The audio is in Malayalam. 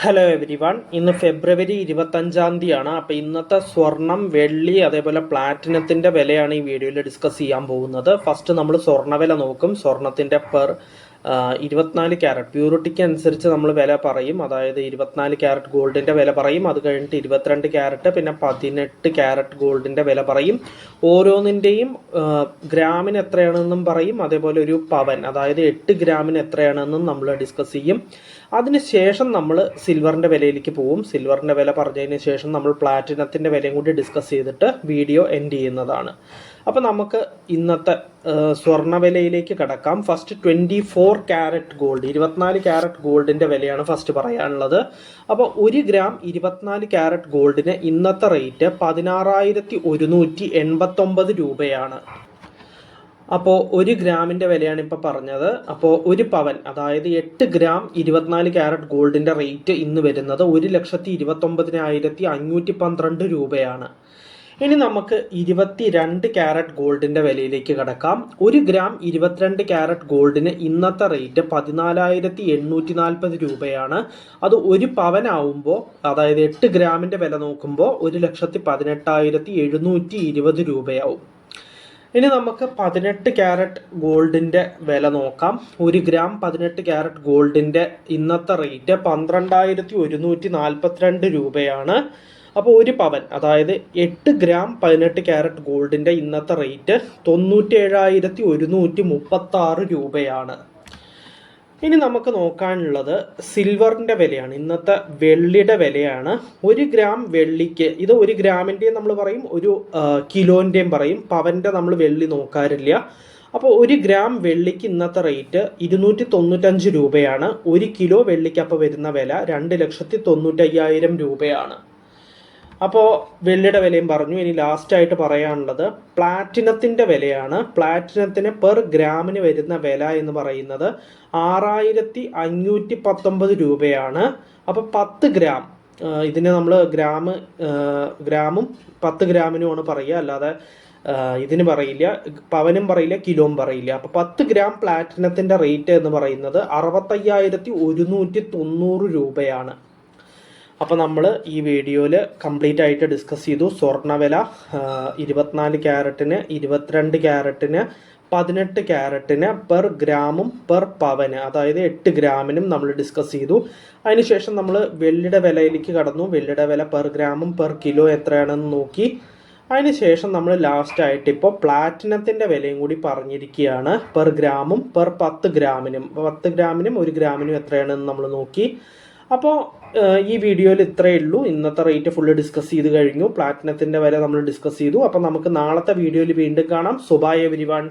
Hello every one. ഇന്ന് ഫെബ്രുവരി 25 അപ്പോൾ ഇന്നത്തെ സ്വർണം, വെള്ളി, അതേപോലെ പ്ലാറ്റിനത്തിൻ്റെ വിലയാണ് ഈ വീഡിയോയിൽ ഡിസ്കസ് ചെയ്യാൻ പോകുന്നത്. ഫസ്റ്റ് നമ്മൾ സ്വർണ്ണ വില നോക്കും. സ്വർണത്തിൻ്റെ 24 ക്യാരറ്റ് പ്യൂരിറ്റിക്ക് അനുസരിച്ച് നമ്മൾ വില പറയും. അതായത് 24 ക്യാരറ്റ് ഗോൾഡിൻ്റെ വില പറയും. അത് കഴിഞ്ഞിട്ട് 22 ക്യാരറ്റ്, പിന്നെ 18 ക്യാരറ്റ് ഗോൾഡിൻ്റെ വില പറയും. ഓരോന്നിൻ്റെയും ഗ്രാമിന് എത്രയാണെന്നും പറയും. അതേപോലെ ഒരു പവൻ, അതായത് 8 ഗ്രാമിന് എത്രയാണെന്നും നമ്മൾ ഡിസ്കസ് ചെയ്യും. അതിനുശേഷം നമ്മൾ സിൽവറിൻ്റെ വിലയിലേക്ക് പോവും. സിൽവറിൻ്റെ വില പറഞ്ഞതിന് ശേഷം നമ്മൾ പ്ലാറ്റിനത്തിൻ്റെ വിലയും കൂടി ഡിസ്കസ് ചെയ്തിട്ട് വീഡിയോ എൻഡ് ചെയ്യുന്നതാണ്. അപ്പോൾ നമുക്ക് ഇന്നത്തെ സ്വർണ്ണ വിലയിലേക്ക് കടക്കാം. ഫസ്റ്റ് 24 ക്യാരറ്റ് ഗോൾഡ്, 24 ക്യാരറ്റ് ഗോൾഡിൻ്റെ വിലയാണ് ഫസ്റ്റ് പറയാനുള്ളത്. അപ്പോൾ 1 ഗ്രാം 24 ക്യാരറ്റ് ഗോൾഡിന് ഇന്നത്തെ റേറ്റ് 16,189 രൂപയാണ്. അപ്പോൾ 1 ഗ്രാമിൻ്റെ വിലയാണ് ഇപ്പോൾ പറഞ്ഞത്. അപ്പോൾ 1 പവൻ, അതായത് 8 ഗ്രാം 24 ക്യാരറ്റ് ഗോൾഡിൻ്റെ റേറ്റ് ഇന്ന് വരുന്നത് 1,29,512 രൂപയാണ്. ഇനി നമുക്ക് 22 ക്യാരറ്റ് ഗോൾഡിൻ്റെ വിലയിലേക്ക് കടക്കാം. 1 ഗ്രാം 22 ക്യാരറ്റ് ഗോൾഡിന് ഇന്നത്തെ റേറ്റ് 14,840 രൂപയാണ്. അത് 1 പവൻ ആവുമ്പോൾ, അതായത് 8 ഗ്രാമിൻ്റെ വില നോക്കുമ്പോൾ 1,18,720 രൂപയാവും. ഇനി നമുക്ക് 18 ക്യാരറ്റ് ഗോൾഡിൻ്റെ വില നോക്കാം. 1 ഗ്രാം 18 ക്യാരറ്റ് ഗോൾഡിൻ്റെ ഇന്നത്തെ റേറ്റ് 12,142 രൂപയാണ്. അപ്പോൾ 1 പവൻ, അതായത് 8 ഗ്രാം 18 ക്യാരറ്റ് ഗോൾഡിൻ്റെ ഇന്നത്തെ റേറ്റ് 97,136 രൂപയാണ്. ഇനി നമുക്ക് നോക്കാനുള്ളത് സിൽവറിൻ്റെ വിലയാണ്. ഇന്നത്തെ വെള്ളിയുടെ വിലയാണ്. 1 ഗ്രാം വെള്ളിക്ക്, ഇത് 1 ഗ്രാമിൻ്റെയും നമ്മൾ പറയും, 1 കിലോൻ്റെയും പറയും. പവൻ്റെ നമ്മൾ വെള്ളി നോക്കാറില്ല. അപ്പോൾ 1 ഗ്രാം വെള്ളിക്ക് ഇന്നത്തെ റേറ്റ് 295 രൂപയാണ്. 1 കിലോ വെള്ളിക്ക് അപ്പോൾ വരുന്ന വില 2,95,000 രൂപയാണ്. അപ്പോൾ വെള്ളിയുടെ വിലയും പറഞ്ഞു. ഇനി ലാസ്റ്റായിട്ട് പറയാനുള്ളത് പ്ലാറ്റിനത്തിൻ്റെ വിലയാണ്. പ്ലാറ്റിനത്തിന് പെർ ഗ്രാമിന് വരുന്ന വില എന്ന് പറയുന്നത് 6,519 രൂപയാണ്. അപ്പോൾ 10 ഗ്രാം, ഇതിന് നമ്മൾ ഗ്രാമും 10 ഗ്രാമിനുമാണ് പറയുക, അല്ലാതെ ഇതിന് പറയില്ല, പവനും പറയില്ല, കിലോയും പറയില്ല. അപ്പോൾ 10 ഗ്രാം പ്ലാറ്റിനത്തിൻ്റെ റേറ്റ് എന്ന് പറയുന്നത് 65,190 രൂപയാണ്. അപ്പോൾ നമ്മൾ ഈ വീഡിയോയിൽ കംപ്ലീറ്റ് ആയിട്ട് ഡിസ്കസ് ചെയ്തു. സ്വർണ്ണവില 24 ക്യാരറ്റിന്, 22 ക്യാരറ്റിന്, 18 ക്യാരറ്റിന്, പെർ ഗ്രാമും പെർ പവന്, അതായത് 8 ഗ്രാമിനും നമ്മൾ ഡിസ്കസ് ചെയ്തു. അതിനുശേഷം നമ്മൾ വെള്ളിയുടെ വിലയിലേക്ക് കടന്നു. വെള്ളിയുടെ വില പെർ ഗ്രാമും പെർ കിലോ എത്രയാണെന്ന് നോക്കി. അതിനുശേഷം നമ്മൾ ലാസ്റ്റായിട്ട് ഇപ്പോൾ പ്ലാറ്റിനത്തിൻ്റെ വിലയും കൂടി പറഞ്ഞിരിക്കുകയാണ്. പെർ ഗ്രാമും പെർ 10 ഗ്രാമിനും, 10 ഗ്രാമിനും 1 ഗ്രാമിനും എത്രയാണെന്ന് നമ്മൾ നോക്കി. അപ്പോൾ ഈ വീഡിയോയിൽ ഇത്രയേ ഉള്ളൂ. ഇന്നത്തെ റേറ്റ് ഫുള്ള് ഡിസ്കസ് ചെയ്ത് കഴിഞ്ഞു. പ്ലാറ്റിനത്തിൻ്റെ വില നമ്മൾ ഡിസ്കസ് ചെയ്തു. അപ്പോൾ നമുക്ക് നാളത്തെ വീഡിയോയിൽ വീണ്ടും കാണാം. So bye everyone.